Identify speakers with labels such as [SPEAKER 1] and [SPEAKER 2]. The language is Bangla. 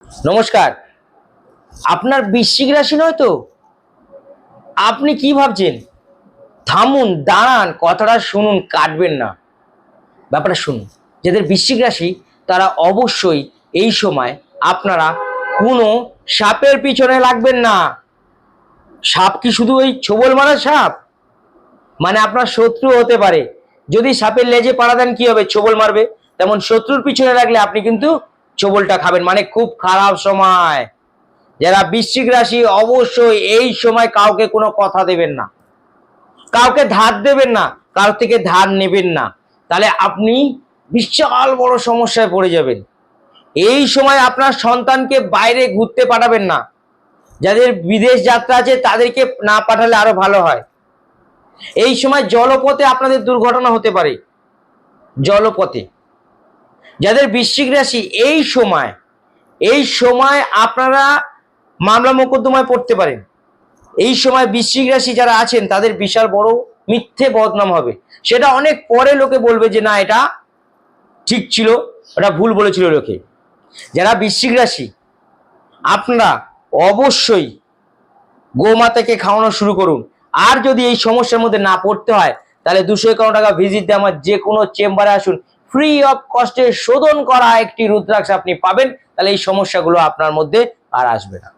[SPEAKER 1] নমস্কার। আপনার বৃশ্চিক রাশি নয় তো? আপনি কি ভাবছেন? থামুন, দাঁড়ান, কথাটা শুনুন, কাটবেন না। ব্যাপারটা শুনুন। যাদের বৃশ্চিক রাশি তারা অবশ্যই এই সময় আপনারা কোনো সাপের পিছনে লাগবেন না। সাপ কি শুধু ওই ছোবল মারা সাপ? মানে আপনার শত্রু হতে পারে। যদি সাপের লেজে পাড়া দেন কি হবে? ছোবল মারবে। তেমন শত্রুর পিছনে লাগলে আপনি কিন্তু ছোবলটা খাবেন, মানে খুব খারাপ সময়। যারা বৃশ্চিক রাশি অবশ্যই এই সময় কাউকে কোনো কথা দেবেন না, কাউকে ধার দেবেন না, কারোর থেকে ধার নেবেন না, তাহলে আপনি বিশাল বড় সমস্যায় পড়ে যাবেন। এই সময় আপনার সন্তানকে বাইরে ঘুরতে পাঠাবেন না। যাদের বিদেশ যাত্রা আছে তাদেরকে না পাঠালে আরো ভালো হয়। এই সময় জলপথে আপনাদের দুর্ঘটনা হতে পারে। জলপথে যাদের বৃশ্চিক রাশি এই সময় আপনারা মামলা মোকদ্দমায় পড়তে পারেন। এই সময় বৃশ্চিক রাশি যারা আছেন তাদের বিশাল বড় মিথ্যে বদনাম হবে। সেটা অনেক পরে লোকে বলবে যে না, এটা ঠিক ছিল, এটা ভুল বলেছিল লোকে। যারা বৃশ্চিক রাশি আপনারা অবশ্যই গোমাতাকে খাওয়ানো শুরু করুন। আর যদি এই সমস্যার মধ্যে না পড়তে হয় তাহলে 251 টাকা ভিজিট দিয়ে আমার যে কোনো চেম্বারে আসুন। ফ্রি অফ কস্টে শোধন করা একটি রুদ্রাক্ষ আপনি পাবেন। তাহলে এই সমস্যাগুলো আপনার মধ্যে আর আসবে না।